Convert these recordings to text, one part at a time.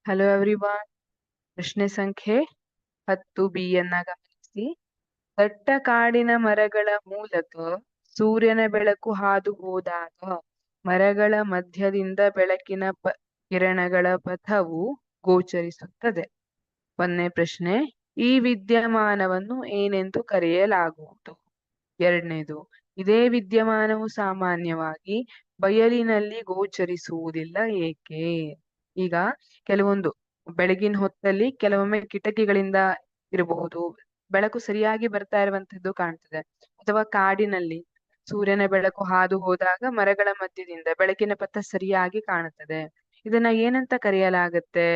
Hello everyone. ಪ್ರಶ್ನೆ ಸಂಖ್ಯೆ 10 ಯನ್ನ ಗಮನಿಸಿ. ದಟ್ಟ ಕಾಡಿನ ಮರಗಳ ಮೂಲಕ ಸೂರ್ಯನ ಬೆಳಕು ಹಾದು ಹೋದಾಗ ಮರಗಳ ಮಧ್ಯದಿಂದ ಬೆಳಕಿನ ಕಿರಣಗಳ ಪಥವು ಗೋಚರಿಸುತ್ತದೆ. ಒಂದನೇ ಪ್ರಶ್ನೆ, ಈ ವಿದ್ಯಮಾನವನ್ನು ಏನೆಂದು ಕರೆಯಲಾಗುವುದು? ಎರಡನೇದು, ಇದೇ ವಿದ್ಯಮಾನವು ಸಾಮಾನ್ಯವಾಗಿ ಬಯಲಿನಲ್ಲಿ ಗೋಚರಿಸುವುದಿಲ್ಲ, ಏಕೆ? ಈಗ ಕೆಲವೊಂದು ಬೆಳಗಿನ ಹೊತ್ತಲ್ಲಿ ಕೆಲವೊಮ್ಮೆ ಕಿಟಕಿಗಳಿಂದ ಇರಬಹುದು, ಬೆಳಕು ಸರಿಯಾಗಿ ಬರ್ತಾ ಇರುವಂತದ್ದು ಕಾಣ್ತದೆ. ಅಥವಾ ಕಾಡಿನಲ್ಲಿ ಸೂರ್ಯನ ಬೆಳಕು ಹಾದು ಹೋದಾಗ ಮರಗಳ ಮಧ್ಯದಿಂದ ಬೆಳಕಿನ ಪಥ ಸರಿಯಾಗಿ ಕಾಣುತ್ತದೆ. ಇದನ್ನ ಏನಂತ ಕರೆಯಲಾಗತ್ತೆ?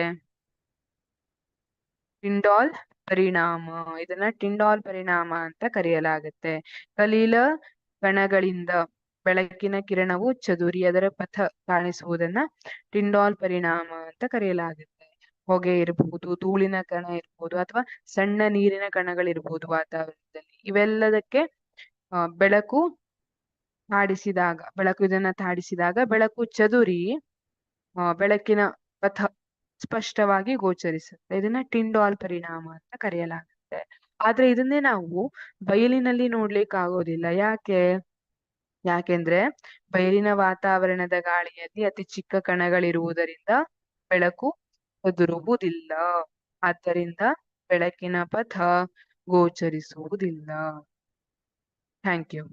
ಟಿಂಡಾಲ್ ಪರಿಣಾಮ. ಇದನ್ನ ಟಿಂಡಾಲ್ ಪರಿಣಾಮ ಅಂತ ಕರೆಯಲಾಗತ್ತೆ. ಕಲೀಲ ಕಣಗಳಿಂದ ಬೆಳಕಿನ ಕಿರಣವು ಚದುರಿ ಅದರ ಪಥ ಕಾಣಿಸುವುದನ್ನ ಟಿಂಡಾಲ್ ಪರಿಣಾಮ ಅಂತ ಕರೆಯಲಾಗುತ್ತೆ. ಹೊಗೆ ಇರಬಹುದು, ಧೂಳಿನ ಕಣ ಇರ್ಬೋದು, ಅಥವಾ ಸಣ್ಣ ನೀರಿನ ಕಣಗಳಿರ್ಬೋದು ವಾತಾವರಣದಲ್ಲಿ. ಇವೆಲ್ಲದಕ್ಕೆ ಬೆಳಕು ಇದನ್ನ ತಾಡಿಸಿದಾಗ ಬೆಳಕು ಚದುರಿ ಬೆಳಕಿನ ಪಥ ಸ್ಪಷ್ಟವಾಗಿ ಗೋಚರಿಸುತ್ತೆ. ಇದನ್ನ ಟಿಂಡಾಲ್ ಪರಿಣಾಮ ಅಂತ ಕರೆಯಲಾಗುತ್ತೆ. ಆದ್ರೆ ಇದನ್ನೇ ನಾವು ಬಯಲಿನಲ್ಲಿ ನೋಡ್ಲಿಕ್ಕೆ ಆಗೋದಿಲ್ಲ. ಯಾಕೆಂದ್ರೆ ಬಯಲಿನ ವಾತಾವರಣದ ಗಾಳಿಯಲ್ಲಿ ಅತಿ ಚಿಕ್ಕ ಕಣಗಳಿರುವುದರಿಂದ ಬೆಳಕು ಚದುರುವುದಿಲ್ಲ. ಆದ್ದರಿಂದ ಬೆಳಕಿನ ಪಥ ಗೋಚರಿಸುವುದಿಲ್ಲ. Thank you.